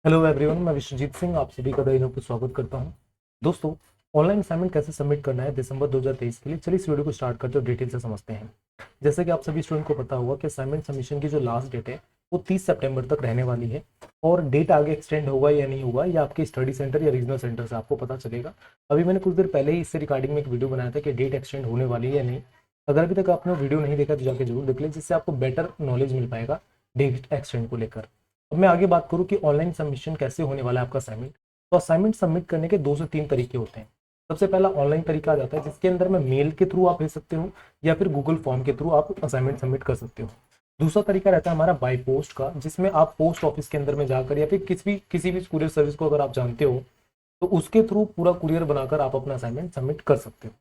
Hello everyone, मैं विश्वजीत सिंह आप सभी का दिलों पे स्वागत करता हूं। दोस्तों, ऑनलाइन असाइनमेंट कैसे सबमिट करना है दिसंबर 2023 के लिए, चलिए इस वीडियो को स्टार्ट करते हैं और डिटेल से समझते हैं। जैसे कि आप सभी स्टूडेंट को पता होगा कि असाइनमेंट सबमिशन की जो लास्ट डेट है वो 30 सितंबर तक रहने वाली है। और डेट आगे एक्सटेंड होगा या नहीं होगा या आपके स्टडी सेंटर या रीजनल सेंटर से आपको पता चलेगा। अभी मैंने कुछ देर पहले ही इससे रिगार्डिंग में एक वीडियो बनाया था कि डेट एक्सटेंड होने वाली है या नहीं। अगर अभी तक आपने वीडियो नहीं देखा तो जाके जरूर देख लें, जिससे आपको बेटर नॉलेज मिल पाएगा डेट एक्सटेंड को लेकर। अब मैं आगे बात करूं कि ऑनलाइन सबमिशन कैसे होने वाला है आपका असाइनमेंट। तो असाइनमेंट सबमिट करने के 2 से 3 तरीके होते हैं। सबसे पहला ऑनलाइन तरीका आ जाता है, जिसके अंदर में मेल के थ्रू आप भेज सकते हो या फिर गूगल फॉर्म के थ्रू आप असाइनमेंट सबमिट कर सकते हो। दूसरा तरीका रहता है हमारा बाय पोस्ट का, जिसमें आप पोस्ट ऑफिस के अंदर में जाकर या फिर किसी भी कुरियर सर्विस को अगर आप जानते हो तो उसके थ्रू पूरा कुरियर बनाकर आप अपना असाइनमेंट सबमिट कर सकते हो।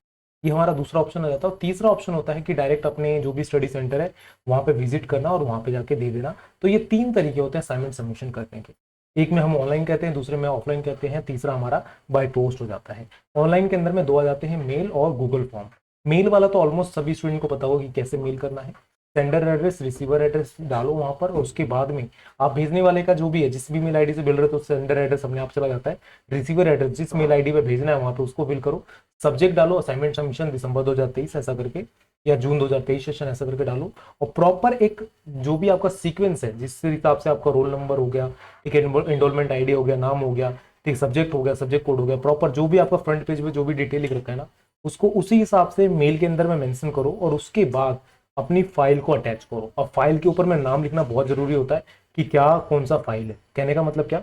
ये हमारा दूसरा ऑप्शन आ जाता है। और तीसरा ऑप्शन होता है कि डायरेक्ट अपने जो भी स्टडी सेंटर है वहाँ पे विजिट करना और वहाँ पे जाके दे देना। तो ये 3 तरीके होते हैं असाइनमेंट सबमिशन करने के। एक में हम ऑनलाइन कहते हैं, दूसरे में ऑफलाइन कहते हैं, तीसरा हमारा बाय पोस्ट हो जाता है। ऑनलाइन के अंदर में दो आ जाते हैं, मेल और गूगल फॉर्म। मेल वाला तो ऑलमोस्ट सभी स्टूडेंट को पता होगा कि कैसे मेल करना है। सेंडर एड्रेस रिसीवर एड्रेस डालो वहाँ पर, और उसके बाद में आप भेजने वाले का जो भी है, जिस भी मेल आईडी से भेज रहे हो तो सेंडर एड्रेस अपने आप चला जाता है। रिसीवर एड्रेस जिस मेल आईडी पे भेजना है वहाँ पे उसको फिल करो। सब्जेक्ट डालो असाइनमेंट सबमिशन दिसंबर 2023 ऐसा करके, या जून 2023 सेशन ऐसा करके डालो। और प्रॉपर एक जो भी आपका सीक्वेंस है, जिस हिसाब से आपका रोल नंबर हो गया, एक एनरोलमेंट आईडी हो गया, नाम हो गया, ठीक, सब्जेक्ट हो गया, सब्जेक्ट कोड हो गया, प्रॉपर जो भी आपका फ्रंट पेज पे जो भी डिटेल लिख रखा है ना, उसको उसी हिसाब से मेल के अंदर में मेंशन करो। और उसके बाद अपनी फाइल को अटैच करो। अब फाइल के ऊपर में नाम लिखना बहुत जरूरी होता है कि क्या कौन सा फाइल है। कहने का मतलब क्या,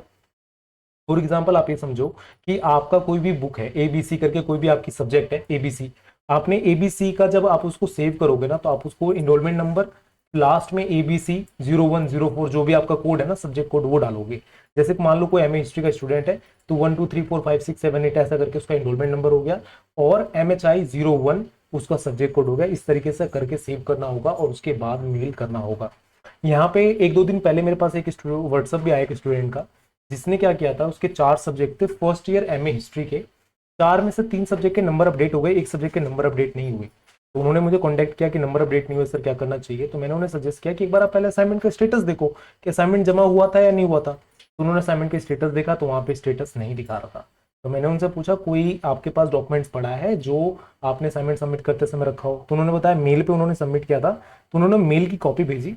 फॉर एग्जाम्पल आप ये समझो कि आपका कोई भी बुक है एबीसी करके, कोई भी आपकी सब्जेक्ट है एबीसी। आपने एबीसी का जब आप उसको सेव करोगे ना, तो आप उसको इनरोलमेंट नंबर लास्ट में एबीसी 0104 जो भी आपका कोड है ना, सब्जेक्ट कोड, वो डालोगे। जैसे मान लो कोई एमए हिस्ट्री का स्टूडेंट है तो 1 2 3 4 5 6 7 8 ऐसा करके उसका इनरोलमेंट नंबर हो गया, और MHI 01 उसका सब्जेक्ट कोड हो गया। इस तरीके से करके सेव करना होगा और उसके बाद मेल करना होगा। यहाँ पे 1 2 दिन पहले मेरे पास एक व्हाट्सअप भी आया एक स्टूडेंट का, जिसने क्या किया था, उसके 4 सब्जेक्ट थे फर्स्ट ईयर एमए हिस्ट्री के। 4 में से 3 सब्जेक्ट के नंबर अपडेट हो गए, एक सब्जेक्ट के नंबर अपडेट नहीं हुए। तो उन्होंने मुझे कांटेक्ट किया कि नंबर अपडेट नहीं हुए सर, क्या करना चाहिए। तो मैंने उन्हें सजेस्ट किया कि एक बार आप पहले असाइनमेंट का स्टेटस देखो कि असाइनमेंट जमा हुआ था या नहीं हुआ था। तो उन्होंने असाइनमेंट का स्टेटस देखा तो वहाँ पे स्टेटस नहीं दिखा रहा था। तो मैंने उनसे पूछा कोई आपके पास डॉक्यूमेंट्स पड़ा है जो आपने असाइनमेंट सबमिट करते समय रखा हो। तो उन्होंने बताया मेल पे उन्होंने सबमिट किया था। तो उन्होंने मेल की कॉपी भेजी,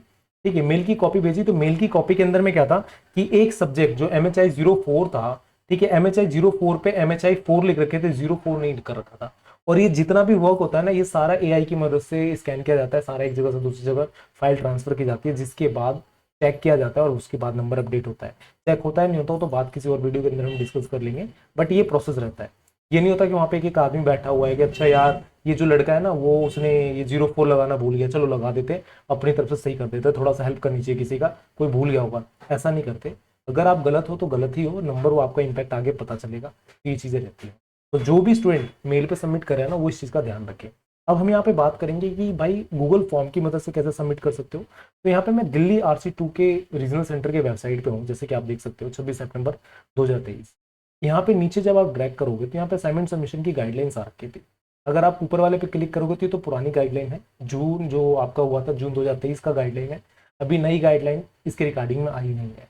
ठीक है, मेल की कॉपी भेजी। तो मेल की कॉपी के अंदर में क्या था कि एक सब्जेक्ट जो MHI 04 था, ठीक है, MHI 04 पे MHI 4 लिख रखे थे, 04 नहीं कर रखा था। और ये जितना भी वर्क होता है ना, ये सारा AI की मदद से स्कैन किया जाता है, सारा एक जगह से दूसरी जगह फाइल ट्रांसफर की जाती है, जिसके बाद चेक किया जाता है और उसके बाद नंबर अपडेट होता है। चेक होता है नहीं होता तो बात किसी और वीडियो के अंदर हम डिस्कस कर लेंगे, बट ये प्रोसेस रहता है। ये नहीं होता कि वहाँ पे एक आदमी बैठा हुआ है कि अच्छा यार ये जो लड़का है ना वो उसने ये 04 लगाना भूल गया, चलो लगा देते हैं, अपनी तरफ से सही कर देते हैं, थोड़ा सा हेल्प करनी चाहिए किसी का, कोई भूल गया होगा। ऐसा नहीं करते। अगर आप गलत हो तो गलत ही हो, नंबर वो आपका इम्पैक्ट आगे पता चलेगा। ये चीजें रहती है। तो जो भी स्टूडेंट मेल पे सबमिट करे ना वो इस चीज का ध्यान रखें। अब हम यहाँ पे बात करेंगे कि भाई गूगल फॉर्म की मदद से कैसे सबमिट कर सकते हो। तो यहाँ पे मैं दिल्ली RC2 के रीजनल सेंटर के वेबसाइट पे हूँ, जैसे कि आप देख सकते हो 26 सितंबर 2023। यहाँ पे नीचे जब आप ड्रैग करोगे तो यहाँ पे असाइनमेंट सबमिशन की गाइडलाइंस आ रखी थी। अगर आप ऊपर वाले पे क्लिक करोगे तो ये तो पुरानी गाइडलाइन है, जून जो आपका हुआ था जून 2023 का गाइडलाइन है। अभी नई गाइडलाइन इसके रिकॉर्डिंग में आई नहीं है।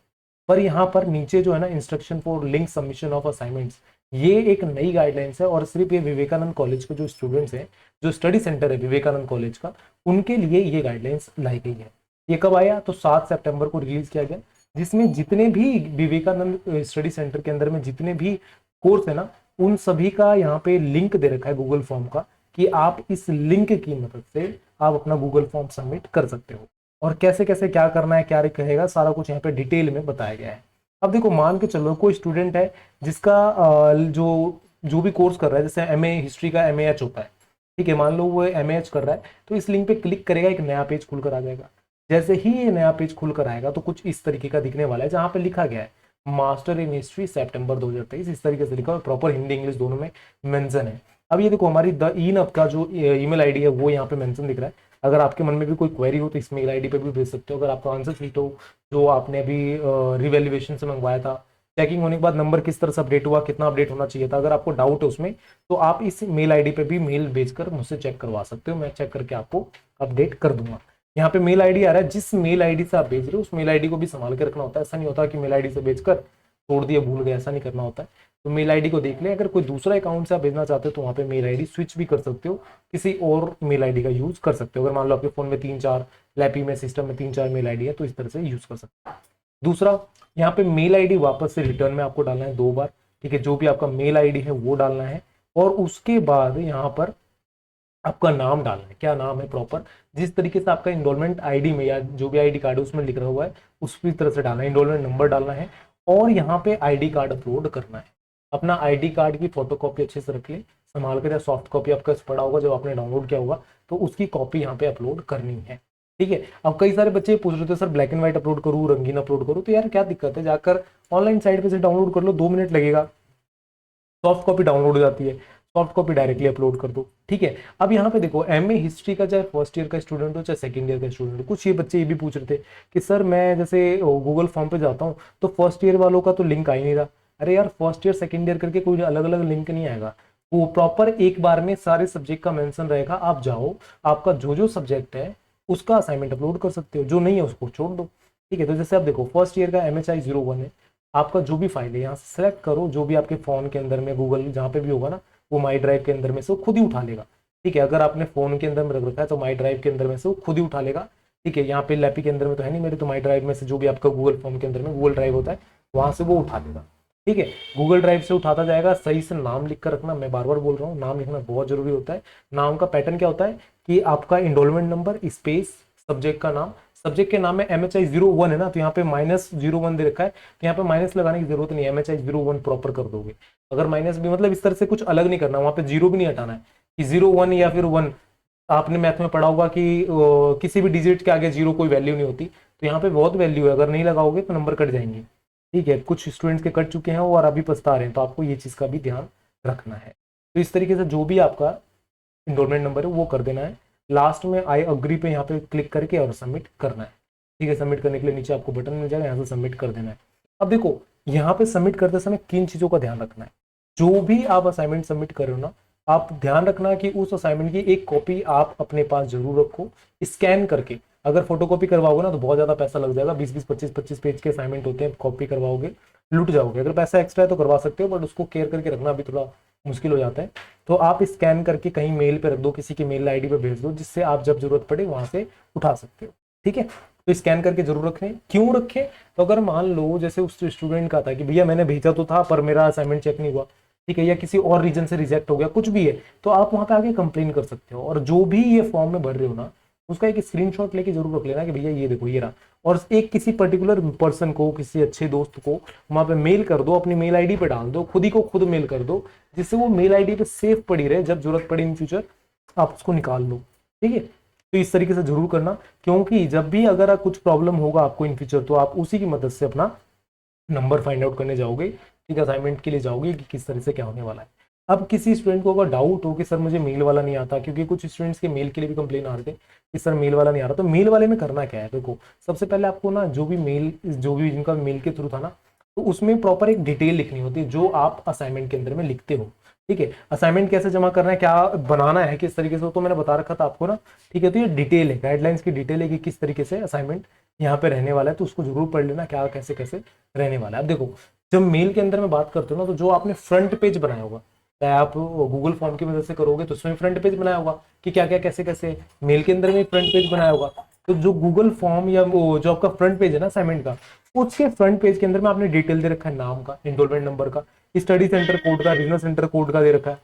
पर यहाँ पर नीचे जो है ना, instruction for link submission of assignments, ये एक नई गाइडलाइंस है। और सिर्फ ये विवेकानंद कॉलेज के जो स्टूडेंट्स हैं, जो स्टडी सेंटर है विवेकानंद कॉलेज का, उनके लिए ये गाइडलाइंस लाई गई है। ये कब आया, तो 7 सितंबर को रिलीज किया गया। जिसमें जितने भी विवेकानंद स्टडी सेंटर के अंदर में जितने भी कोर्स है ना, उन सभी का यहाँ पे लिंक दे रखा है गूगल फॉर्म का, कि आप इस लिंक की मदद से आप अपना गूगल फॉर्म सबमिट कर सकते हो। और कैसे कैसे क्या करना है, क्या कहेगा, सारा कुछ यहाँ पे डिटेल में बताया गया है। अब देखो, मान के चलो कोई स्टूडेंट है जिसका जो जो भी कोर्स कर रहा है, जैसे MA हिस्ट्री का MAH होता है, ठीक है, मान लो वो MAH कर रहा है, तो इस लिंक पे क्लिक करेगा, एक नया पेज खुलकर आ जाएगा। जैसे ही ये नया पेज खुलकर आएगा तो कुछ इस तरीके का दिखने वाला है, जहां पे लिखा गया है मास्टर इन हिस्ट्री सितंबर 2023, इस तरीके से लिखा हुआ, प्रॉपर हिंदी इंग्लिश दोनों में मेंशन है। अब ये देखो, हमारी द इन का जो ईमेल आईडी है वो यहाँ पे मेंशन दिख रहा है। अगर आपके मन में भी कोई क्वेरी हो तो इस मेल आईडी पे भी भेज सकते हो। अगर आपका आंसर शीट हो जो आपने अभी रिवैल्यूएशन से मंगवाया था, चेकिंग होने के बाद नंबर किस तरह से अपडेट हुआ, कितना अपडेट होना चाहिए था, अगर आपको डाउट है उसमें, तो आप इस मेल आईडी पे भी मेल भेजकर मुझसे चेक करवा सकते हो। मैं चेक करके आपको अपडेट कर दूंगा। यहाँ पे मेल आईडी आ रहा है, जिस मेल आईडी से आप भेज रहे हो उस मेल आईडी को भी संभाल के रखना होता है। ऐसा नहीं होता कि मेल आईडी से भेजकर छोड़ दिया, भूल गए, ऐसा नहीं करना होता है। तो मेल आईडी को देख लें। अगर कोई दूसरा अकाउंट से आप भेजना चाहते हो तो वहाँ पे मेल आईडी स्विच भी कर सकते हो, किसी और मेल आईडी का यूज कर सकते हो। अगर मान लो आपके फोन में 3-4 लैपी में सिस्टम में 3-4 मेल आईडी है तो इस तरह से यूज कर सकते हो। दूसरा, यहाँ पे मेल आईडी वापस से रिटर्न में आपको डालना है 2 बार, ठीक है। जो भी आपका मेल आईडी है वो डालना है, और उसके बाद यहाँ पर आपका नाम डालना है, क्या नाम है प्रॉपर, जिस तरीके से आपका इनरोलमेंट आईडी में या जो भी आईडी कार्ड है उसमें लिख रहा हुआ है उसी तरह से डालना है, इनरोलमेंट नंबर डालना है। और यहाँ पे आईडी कार्ड अपलोड करना है। अपना आईडी कार्ड की फोटोकॉपी अच्छे से रख ले संभाल कर, या सॉफ्ट कॉपी आपका पड़ा होगा जो आपने डाउनलोड किया होगा, तो उसकी कॉपी यहाँ पे अपलोड करनी है, ठीक है। अब कई सारे बच्चे पूछ रहे थे sir black and white upload करूँ, रंगीन अपलोड करूँ, तो यार क्या दिक्कत है, जाकर ऑनलाइन साइट पे से डाउनलोड कर लो, 2 मिनट लगेगा, सॉफ्ट कॉपी डाउनलोड हो जाती है, सॉफ्ट कॉपी डायरेक्टली अपलोड कर दो, ठीक है। अब यहाँ पे देखो, एमए हिस्ट्री का चाहे फर्स्ट ईयर का स्टूडेंट हो चाहे सेकंड ईयर का स्टूडेंट हो, कुछ ये बच्चे ये भी पूछ रहे थे कि सर मैं जैसे गूगल फॉर्म पे जाता हूँ तो फर्स्ट ईयर वालों का तो लिंक आ ही नहीं रहा। अरे यार, फर्स्ट ईयर सेकंड ईयर करके कोई अलग अलग लिंक नहीं आएगा, वो प्रॉपर एक बार में सारे सब्जेक्ट का मेंशन रहेगा। आप जाओ, आपका जो जो सब्जेक्ट है उसका असाइनमेंट अपलोड कर सकते हो, जो नहीं है उसको छोड़ दो, ठीक है। तो जैसे आप देखो, फर्स्ट ईयर का MHI 01 है, आपका जो भी फाइल है यहाँ से सेलेक्ट करो, जो भी आपके फोन के अंदर में गूगल जहाँ पे भी होगा ना, वो माई ड्राइव के अंदर में से वो खुद ही उठा लेगा, ठीक है। अगर आपने फोन के अंदर में रख रखा है तो माई ड्राइव के अंदर में से वो खुद ही उठा लेगा, ठीक है। यहाँ पे लैपी के अंदर में तो है नहीं मेरे, तो माई ड्राइव में से जो भी आपका गूगल फॉर्म के अंदर में गूगल ड्राइव होता है वहां से वो उठा लेगा, ठीक है। गूगल ड्राइव से उठाता जाएगा, सही से नाम लिख कर रखना, मैं बार बार बोल रहा हूँ नाम लिखना बहुत जरूरी होता है। नाम का पैटर्न क्या होता है कि आपका इनरोलमेंट नंबर स्पेस सब्जेक्ट का नाम, सब्जेक्ट के नाम में MHI 01 है ना, तो यहाँ पे -01 दे रखा है, तो यहाँ पे माइनस लगाने की जरूरत नहीं है, MHI 01 प्रॉपर कर दोगे। अगर माइनस भी मतलब इस तरह से कुछ अलग नहीं करना, वहां पे जीरो भी नहीं हटाना है कि 01 या फिर 1। आपने मैथ में पढ़ा होगा कि किसी भी डिजिट के आगे जीरो कोई वैल्यू नहीं होती, तो यहाँ पे बहुत वैल्यू है, अगर नहीं लगाओगे तो नंबर कट जाएंगे, ठीक है। कुछ स्टूडेंट्स के कट चुके हैं और अभी पछता रहे हैं, तो आपको ये चीज का भी ध्यान रखना है। तो इस तरीके से जो भी आपका इनरोलमेंट नंबर है वो कर देना है। लास्ट में आई अग्री पे यहाँ पे क्लिक करके और सबमिट करना है, ठीक है। सबमिट करने के लिए नीचे आपको बटन मिल जाएगा, यहाँ से सबमिट कर देना है। अब देखो, यहाँ पे सबमिट करते समय किन चीजों का ध्यान रखना है। जो भी आप असाइनमेंट सबमिट कर रहे हो ना, आप ध्यान रखना कि उस असाइनमेंट की एक कॉपी आप अपने पास जरूर रखो, स्कैन करके। अगर फोटोकॉपी करवाओगे ना तो बहुत ज्यादा पैसा लग जाएगा, 20-20, 25-25 पेज के असाइनमेंट होते हैं, कॉपी करवाओगे लुट जाओगे। अगर पैसा एक्स्ट्रा है तो करवा सकते हो, बट उसको केयर करके रखना भी थोड़ा मुश्किल हो जाता है। तो आप स्कैन करके कहीं मेल पे रख दो, किसी की मेल आईडी पे भेज दो, जिससे आप जब जरूरत पड़े वहां से उठा सकते हो, ठीक है। तो स्कैन करके जरूर रखें। क्यों रखें, तो अगर मान लो जैसे उस स्टूडेंट का था कि भैया मैंने भेजा तो था पर मेरा असाइनमेंट चेक नहीं हुआ, ठीक है, या किसी और रीजन से रिजेक्ट हो गया, कुछ भी है, तो आप वहां पे आगे कंप्लेन कर सकते हो। और जो भी ये फॉर्म में भर रहे हो ना, उसका एक स्क्रीनशॉट लेके जरूर रख लेना कि भैया ये देखो ये रहा, और एक किसी पर्टिकुलर पर्सन को, किसी अच्छे दोस्त को वहां पे मेल कर दो, अपनी मेल आईडी पे डाल दो, खुद ही को खुद मेल कर दो, जिससे वो मेल आईडी पे सेफ पड़ी रहे, जब जरूरत पड़े इन फ्यूचर आप उसको निकाल लो, ठीक है। तो इस तरीके से जरूर करना, क्योंकि जब भी अगर कुछ प्रॉब्लम होगा आपको इन फ्यूचर, तो आप उसी की मदद से अपना नंबर फाइंड आउट करने जाओगे, ठीक है, असाइनमेंट के लिए जाओगे कि किस तरह से क्या होने वाला है। अब किसी स्टूडेंट को अगर डाउट हो कि सर मुझे मेल वाला नहीं आता, क्योंकि कुछ स्टूडेंट्स के मेल के लिए भी कंप्लेन आ रहे थे कि सर मेल वाला नहीं आ रहा, तो मेल वाले में करना क्या है, देखो सबसे पहले आपको ना जो भी जिनका मेल के थ्रू था ना, तो उसमें प्रॉपर एक डिटेल लिखनी होती है जो आप असाइनमेंट के अंदर में लिखते हो, ठीक है। असाइनमेंट कैसे जमा करना है, क्या बनाना है, किस तरीके से, तो मैंने बता रखा था आपको ना, ठीक है। तो ये डिटेल है, गाइडलाइंस की डिटेल है कि किस तरीके से असाइनमेंट यहाँ पे रहने वाला है, तो उसको जरूर पढ़ लेना क्या कैसे कैसे रहने वाला है। अब देखो, जब मेल के अंदर में बात करते हो ना, तो जो आपने फ्रंट पेज बनाया होगा, चाहे आप गूगल फॉर्म की मदद से करोगे तो उसमें फ्रंट पेज बनाया होगा कि क्या क्या कैसे कैसे, मेल के अंदर में फ्रंट पेज बनाया होगा। तो जो गूगल फॉर्म या वो जो आपका फ्रंट पेज है ना असाइनमेंट का, उसके फ्रंट पेज के अंदर में आपने डिटेल दे रखा है, नाम का, एनरोलमेंट नंबर का, स्टडी सेंटर कोड का, रीजनल सेंटर कोड का दे रखा है।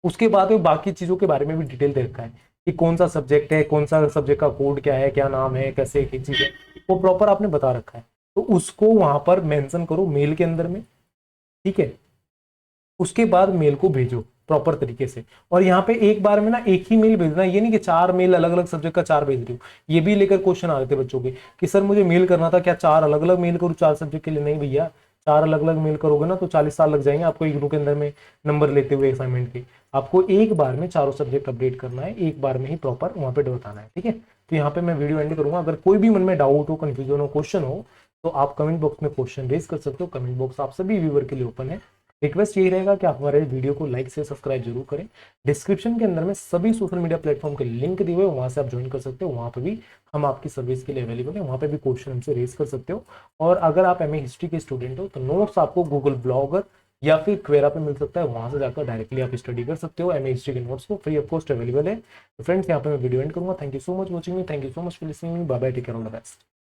उसके बाद में बाकी चीजों के बारे में भी डिटेल दे रखा है कि कौन सा सब्जेक्ट है, कौन सा सब्जेक्ट का कोड क्या है, क्या नाम है, कैसे क्या चीज है, वो प्रॉपर आपने बता रखा है। तो उसको वहां पर मेंशन करो मेल के अंदर में, ठीक है। उसके बाद मेल को भेजो प्रॉपर तरीके से, और यहाँ पे एक बार में ना एक ही मेल भेजना, ये नहीं कि 4 मेल अलग अलग सब्जेक्ट का 4 भेज रही हो। ये भी लेकर क्वेश्चन आ रहे थे बच्चों के कि सर मुझे मेल करना था, क्या 4 अलग अलग मेल करूँ 4 सब्जेक्ट के लिए? नहीं भैया, 4 अलग अलग मेल करोगे ना तो 40 साल लग जाएंगे आपको इग्नू के अंदर में नंबर लेते हुए असाइनमेंट के। आपको एक बार में चारों सब्जेक्ट अपडेट करना है, एक बार में ही प्रॉपर वहां पे बताना है, ठीक है। तो यहाँ पे मैं वीडियो एंड करूंगा। अगर कोई भी मन में डाउट हो, कंफ्यूजन हो, क्वेश्चन हो, तो आप कमेंट बॉक्स में क्वेश्चन रेज कर सकते हो। कमेंट बॉक्स आप सभी व्यूअर के लिए ओपन है, रिक्वेस्ट यही रहेगा कि आप हमारे वीडियो को लाइक से सब्सक्राइब जरूर करें। डिस्क्रिप्शन के अंदर में सभी सोशल मीडिया प्लेटफॉर्म के लिंक दिए हुए, वहां से आप ज्वाइन कर सकते हो। वहां पे भी हम आपकी सर्विस के लिए अवेलेबल है, वहां पे भी क्वेश्चन हमसे रेज कर सकते हो। और अगर आप एमए हिस्ट्री के स्टूडेंट हो तो नोट्स आपको गूगल ब्लॉगर या फिर क्वेरा पे मिल सकता है, वहां से जाकर डायरेक्टली आप स्टडी कर सकते हो। एमए हिस्ट्री के नोट्स को फ्री ऑफ कॉस्ट अवेलेबल है। तो फ्रेंड्स, यहाँ पे मैं वीडियो एंड करूंगा। Thank you so much watching me, thank you so much for listening, bye bye, take care, all the best.